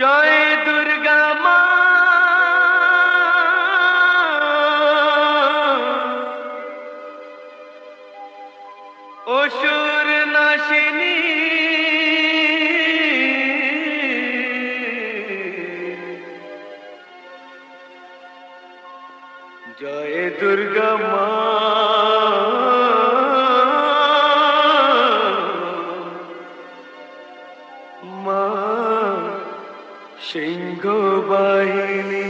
জয় দুর্গা মা অসুর নাশিনী জয় দুর্গা মা মা সিংহ বাহিনী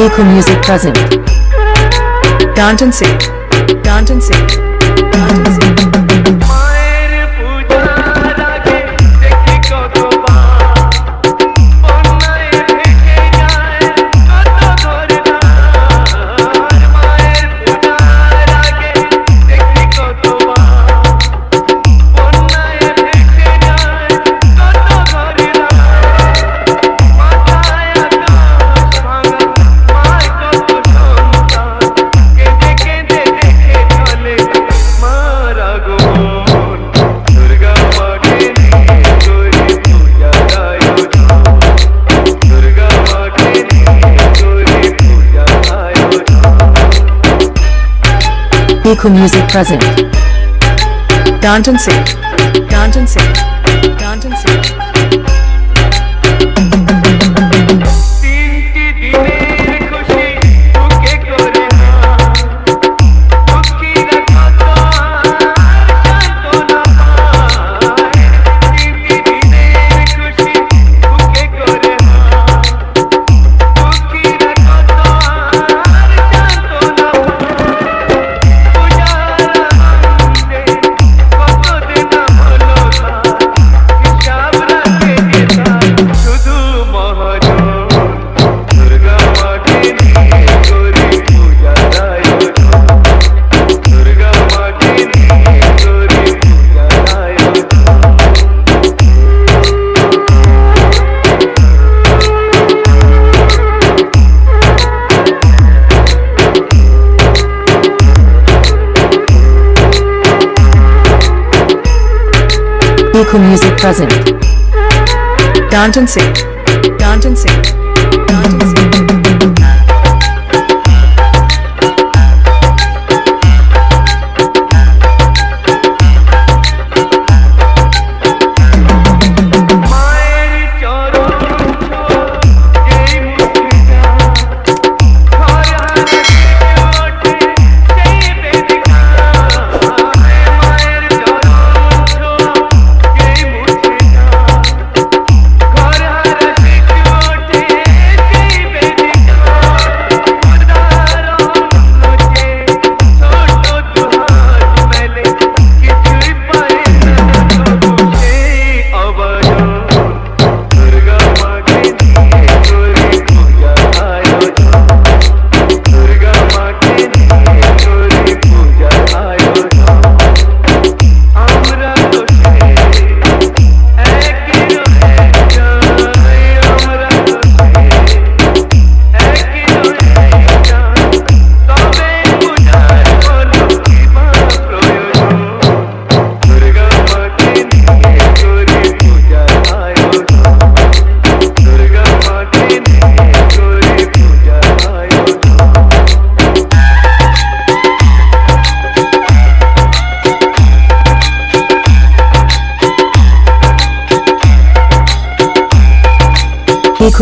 Eco Music present. Danton Singh. Danton Singh. Danton Singh. মায়ের পূজার আগে দেখি কতবার বন্যায় ভেসে যায় কত ঘরবার। মায়ের পূজার আগে দেখি কতবার বন্যায় ভেসে যায় কত ঘরবার। মাথায় আকাশ ভাঙা মার কত সন্তান কেঁদে কেঁদে দেখে চলে মার আগমন। দুর্গা মাকে নিয়ে করি পূজার আয়োজন। দুর্গা মাকে নিয়ে করি পূজার আয়োজন। Eco Music present. Danton Singh. Danton Singh. Danton Singh. তিনটি দিনের খুশি বুকে করে না দুঃখীরা কত আর সান্ত্বনা পায়। তিনটি দিনের খুশি বুকে করে না দুঃখীরা কত আর সান্ত্বনা পায়। পূজার আনন্দে কত দিন হলো তার হিসাব রাখে কে তার শুধু মহাজন। দুর্গা মাকে নিয়ে করি পূজার আয়োজন। দুর্গা মাকে নিয়ে করি পূজার আয়োজন। Eco Music present. Danton Singh. Danton Singh. Danton Singh. মায়ের চরণ যেই মুখটা ঘর হারা ওঠে সেই বেদিকা। মায়ের চরণ যেই মুখটা ঘর হারা ওঠে সেই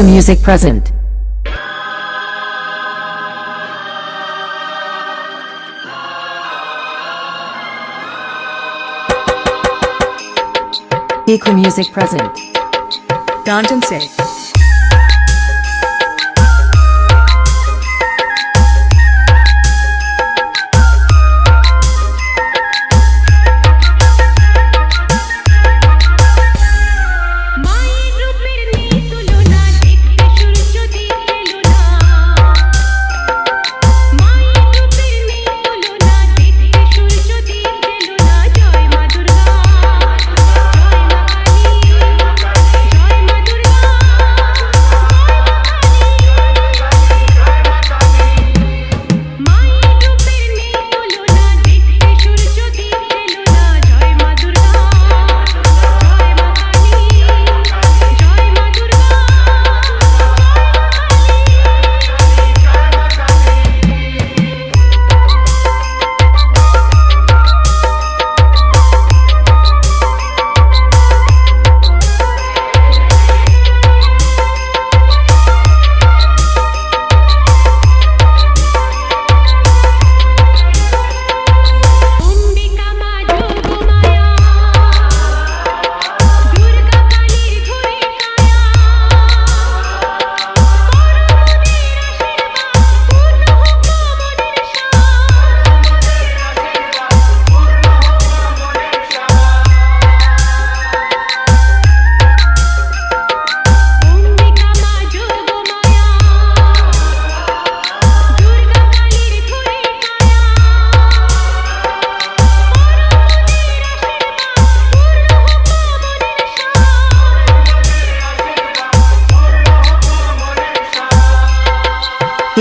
Eco Music present. Eco Music present. Danton Say.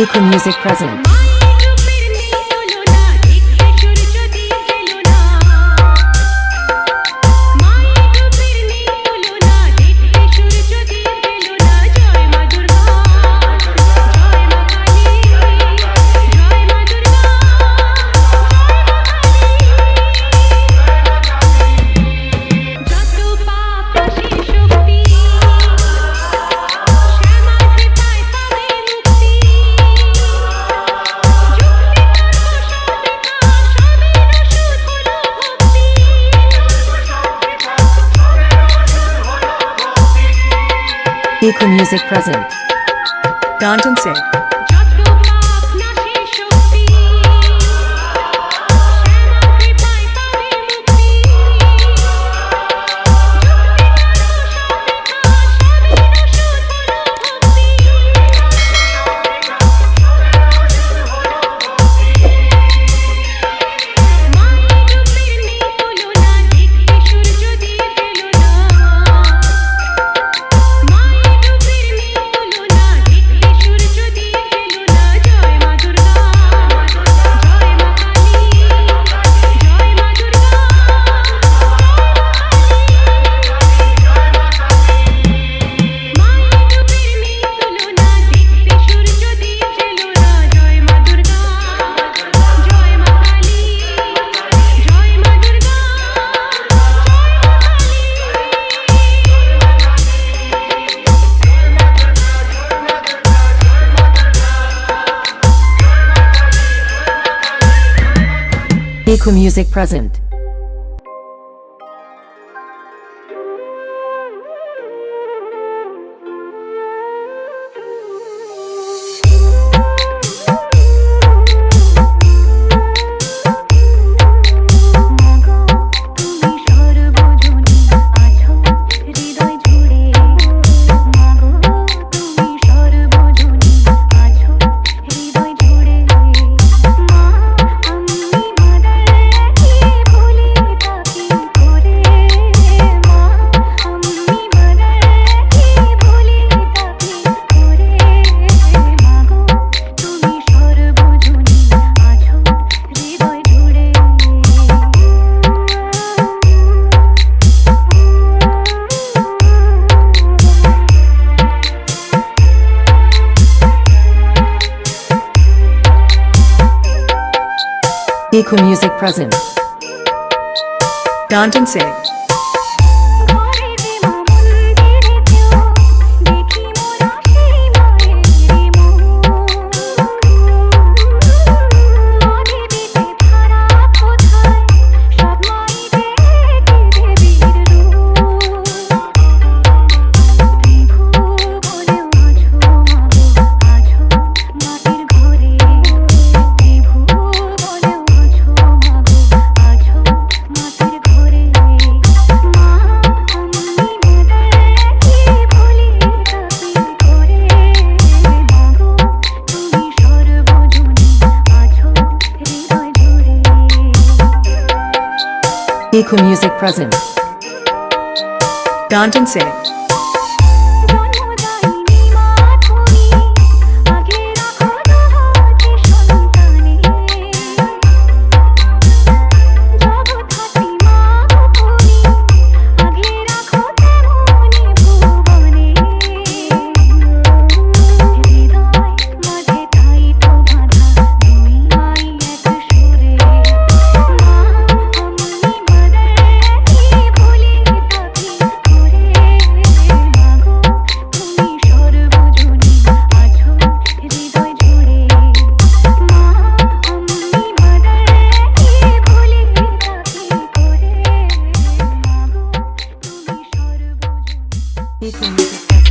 Eco Music present. Eco Music present. Danton Say. Eco Music present. Eco Music present. Danton Say. Piku Music present. Dancing. Piku Music present.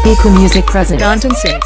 Piku Music present. Dancing.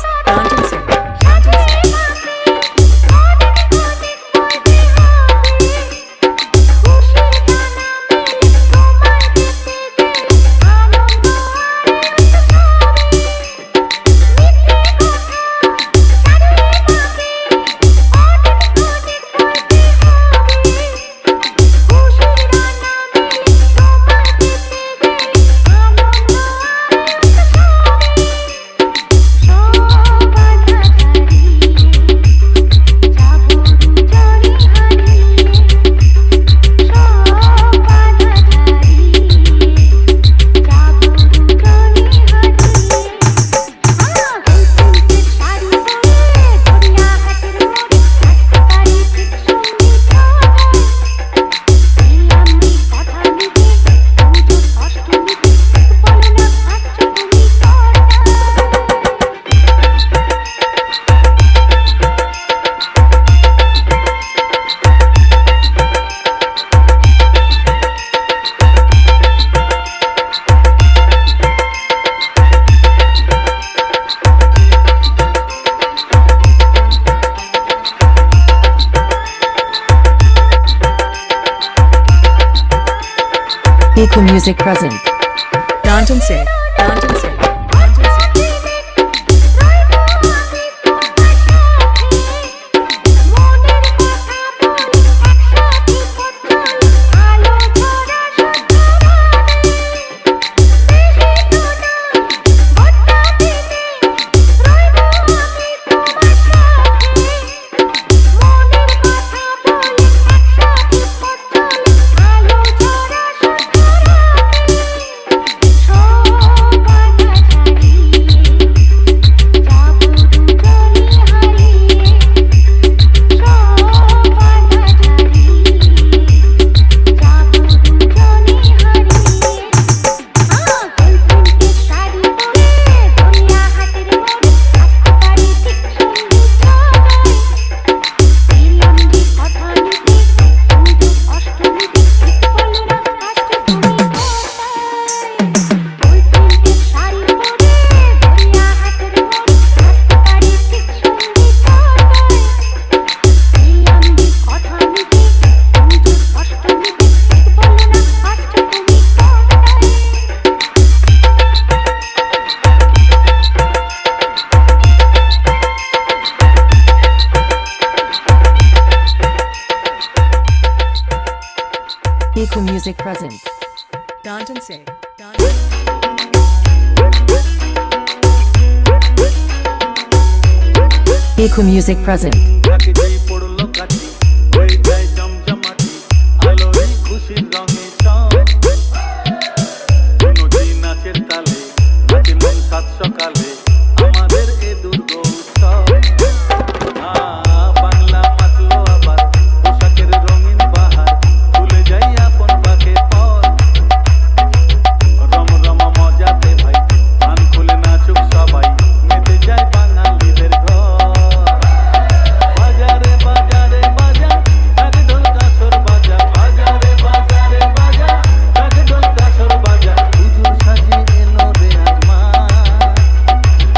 Piku Music present. Dancing. Oh present. Danton say. Eco Music present. তাকে যেই পড়লো কাঠি হয়ে যায় জমজমাটি আলোয় খুশির রঙে সব নদী নাচের তালে নাচে মন সাত সকালে আমাদের এ দুর্গ উৎসব বাংলা মাতলো আবার পোশাকের রঙিন বাহার ভুলে যাই আপন পাকে পর রম রম মজাতে ভাই গান খুলে নাচুক সবাই মেতে যায় বাঙালিদের ঘর বাজারে বাজারে বাজা ঢাক ঢোল কাসর বাজা বাজারে বাজারে বাজা ঢাক ঢোল কাসর বাজা হুজুর সাজে এলো রে আজমা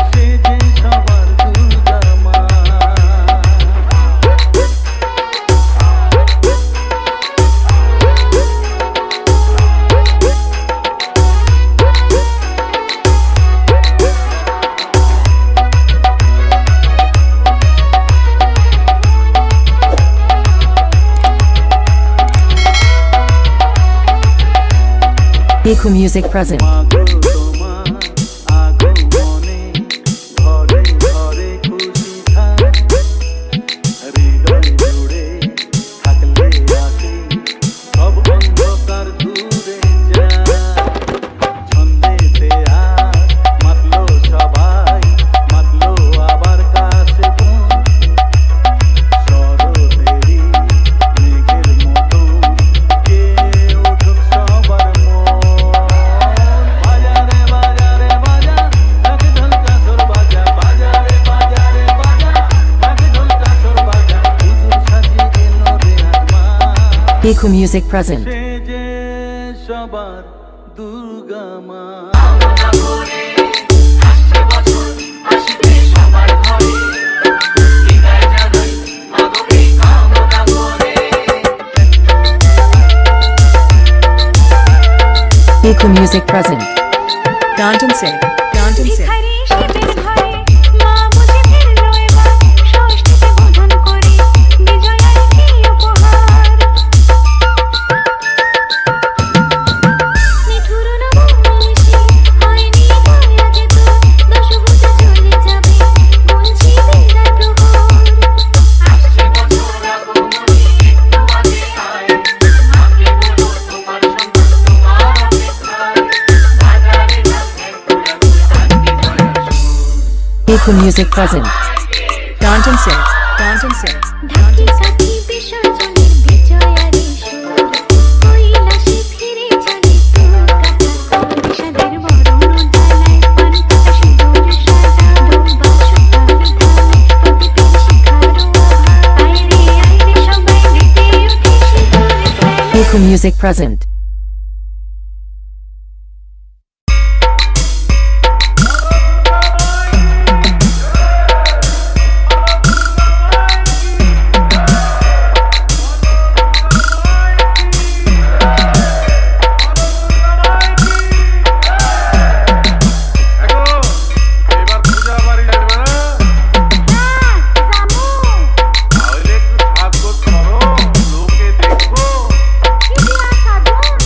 সে যে সবার দুর্গা মা Eco Music present. মাগো তোমার আগমনে ঘরে ঘরে খুশি থাক হৃদয় জুড়ে থাকলে আসি সব অন্ধকার দূরে যায় ছন্দেতে আর মাতলো সবাই মাতলো আবার কাছে শরতেরই মেঘের মতো কে উঠুক সবার মন বাজারে বাজারে বাজা ঢাক ঢোল কাসর বাজা বাজারে বাজারে বাজা ঢাক ঢোল কাসর বাজা হুজুর সাজে এলো রে আজমা Eco Music present. সে যে সবার দুর্গা মা Eco Music present. Danton say. ভিখারি শীতের ঘরে মা বুঝে ফিরলো এবার ষষ্ঠীতে বোধন করে বিজয়ার কি উপহার নিঠুর নবমীষে হয়নি দয়া যে তোর দশভুজা চলে যাবে বলছি বিদায় প্রহর আসছে বছর আগমনী তোমাকে আয় মাকে বলো তোমার সন্তান তোমার অপেক্ষায় বাজারে যাচ্ছে Eco Music present. Danton say. ঢাকি সাথী বিসর্জনের বিজয়ারি সুর কৈলাসে ফিরে চলে তোর কাকা বিষাদের বরণ ডালায় পান কাটা সিঁদুর সাজা ডোবা সুতার ধানে প্রদীপের শিখারো আইরে আইরে সবাই মেতে উঠে সিঁদুরে খেলে Eco Music present. এবার পূজা বাড়ি যাবে না জামু তাহলে একটু সাজগোজ করো লোকে দেখবো কি দিয়া সাধন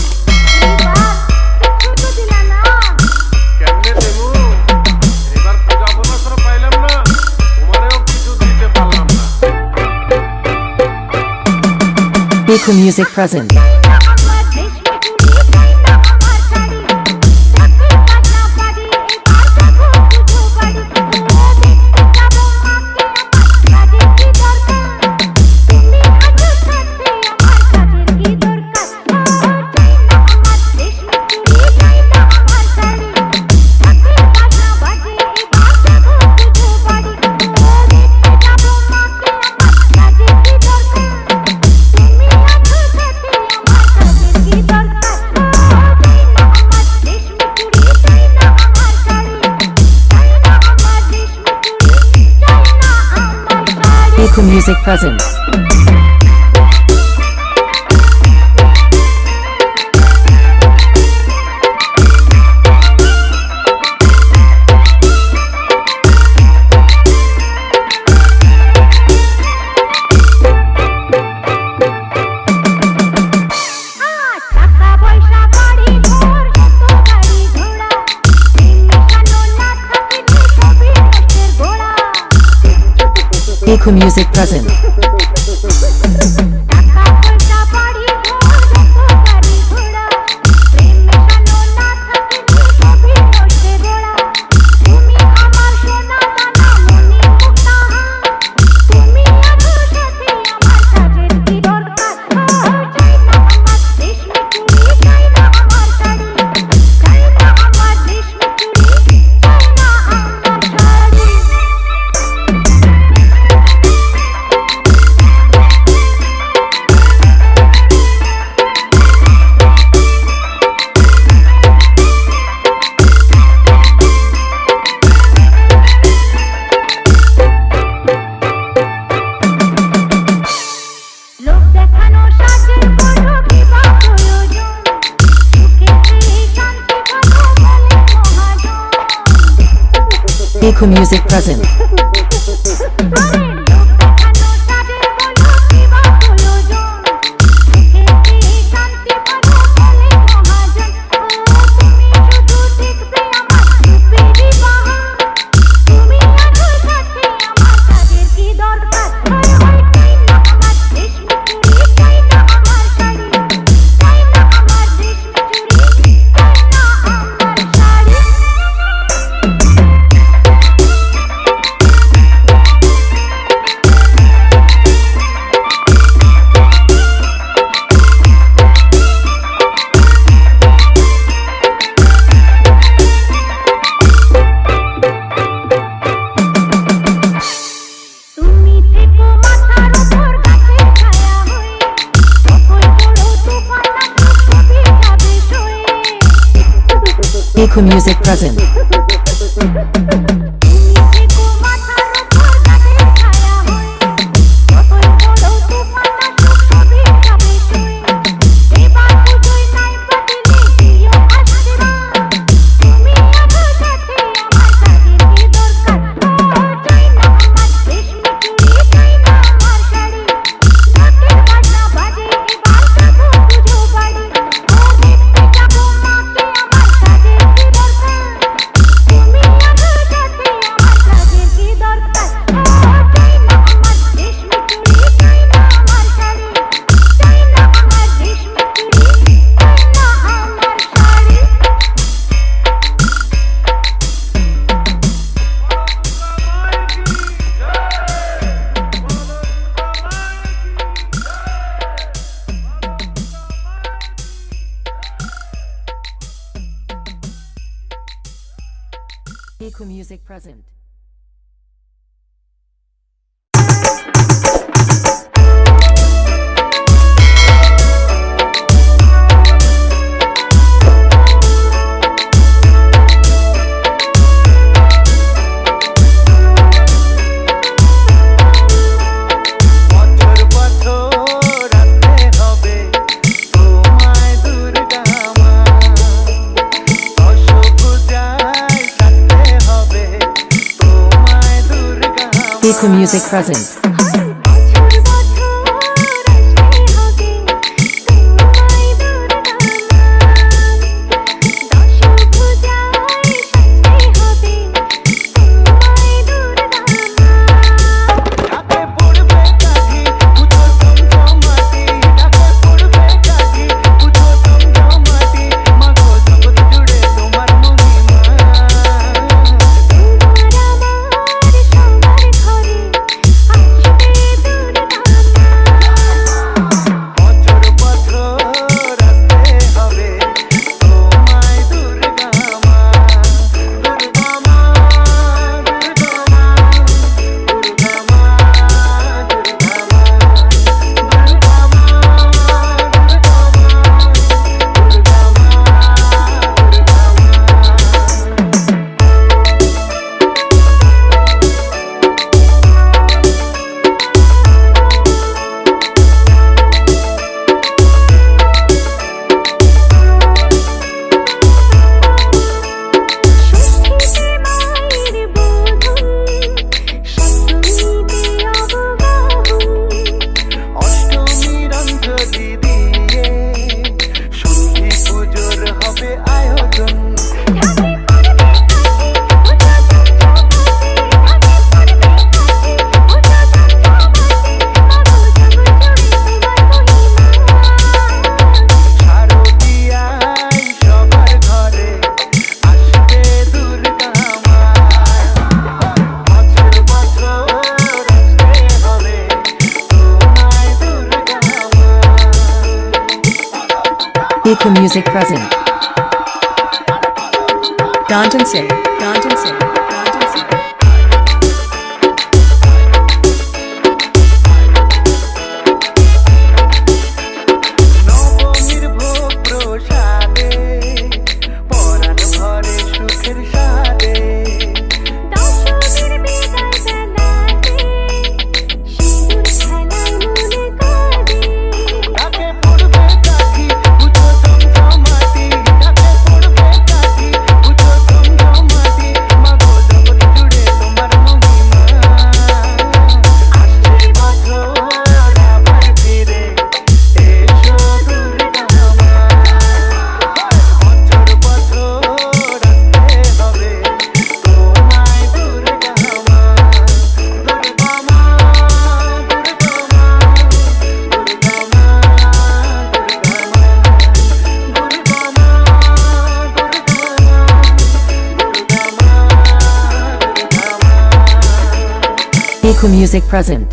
এবার কিছু তো দিলা না কেমনে দেবো এবার পূজা বনসর পাইলাম না তোমারেও কিছু দিতে পারলাম না Eco Music present. আমার দেশ মিটুরি চাই না আমার শাড়ি ঢাকে কাটা বাড়ি এবার দেখো দুটো বাড়ি ও দেখতে যাবো মাকে আমার কাজের কি দরকার তুমি আছো সাথে আমার কাজের কি দরকার ও চাই না আমার দেশ মিটুরি চাই না আমার শাড়ি ঢাকে কাটা বাজে এবার দেখো দুটো বাড়ি ও দেখতে যাবো মাকে আমার কাজের কি দরকার তুমি আছো সাথে আমার কাজের কি দরকার চাই না আমার দেশ মিটুরি চাই না আমার শাড়ি চাই না আমার দেশ মিটুরি চাই না আমার শাড়ি Eco Music present. টাকা পয়সা Echo Music present. টাকা পয়সা বাড়ি ঘর যত গাড়ি ঘোড়া প্রেম মেশানো না থাকলে সবই নষ্টে গোড়া তুমি আমার সোনা দানা মনি মুক্তাহা তুমি আছো সাথে আমার কাজের কি দরকার চাই না আমার রেশমি চুড়ি চাই না আমার শাড়ি চাই না আমার রেশমি চুড়ি চাই না আমার শাড়ি লোক দেখানো সাজের বড় কিবা প্রয়োজন সুখে শান্তি ভালো বলে মহাজন Echo Music present. আরে লোক দেখানো সাজের বড় কিবা প্রয়োজন সুখে শান্তি ভালো বলে মহাজন তুমি শুধু দেখবে আমার রূপেরই বাহার তুমি আছো সাথে আমার কাজের কি দরকার চাই না আমার রেশমি চুড়ি চাই না আমার শাড়ি চাই না আমার রেশমি চুড়ি চাই না আমার শাড়ি তুমি থেকো মাথার উপর গাছের ছায়া হয়ে যখন বড় তুফান আসুক সবই যাবে সয়ে Echo Music present. তুমি থেকো মাথার উপর গাছের ছায়া হয়ে যখন বড় তুফান আসুক সবই যাবে সয়ে এবার পুজোয় নাই বাদিলে দিও আশীর্বাদ তুমি আছো সাথে আমার কাজের কি দরকার চাই না আমার রেশমি চুড়ি চাই না আমার শাড়ি নাকের বাজনা বাজে এবার যাবো পুজো বাড়ি ও দেখতে যাবো মাকে আমার কাজের কি দরকার তুমি আছো সাথে আমার কাজের কি দরকার চাই না আমার রেশমি চুড়ি চাই না আমার শাড়ি চাই না আমার রেশমি চুড়ি চাই না আমার শাড়ি Echo Music present. বছর বছর আসতে হবে তোমায় দুর্গা মা দশভুজায় থাকতে হবে তোমায় দুর্গা মা Echo Music present. বছর বছর আসতে হবে তোমায় দুর্গা মা দশভুজায় সাজতে হবে তোমায় দুর্গা মা ডাকে পড়বে কাঠি পুজো জমজমাটি ডাকে পড়বে কাঠি পুজো জমজমাটি মাগো জগৎ জুড়ে তোমার মহিমা তোমার আমার সবার ঘরে আসো Music present. Ganjan Singh. Ganjan Singh. Ganjan Singh. নবমীর ভোগ প্রসাদে পরাণ ভরে সুখের সাদে দশমীর বিদায় বেলাতে সিঁদুর খেলায় মনে কাঁদে তাকে পড়বে কাঠি বুঝো জমজমাটি তাকে পড়বে কাঠি বুঝো জমজমাটি মাগো জগৎ জুড়ে তোমার মহিমা আসছে বছর আবার ফিরে এসো দুর্গা মা বছর বছর আসতে হবে তোমায় দুর্গা মা দুর্গা মা দুর্গা মা দুর্গা মা Eco Music present.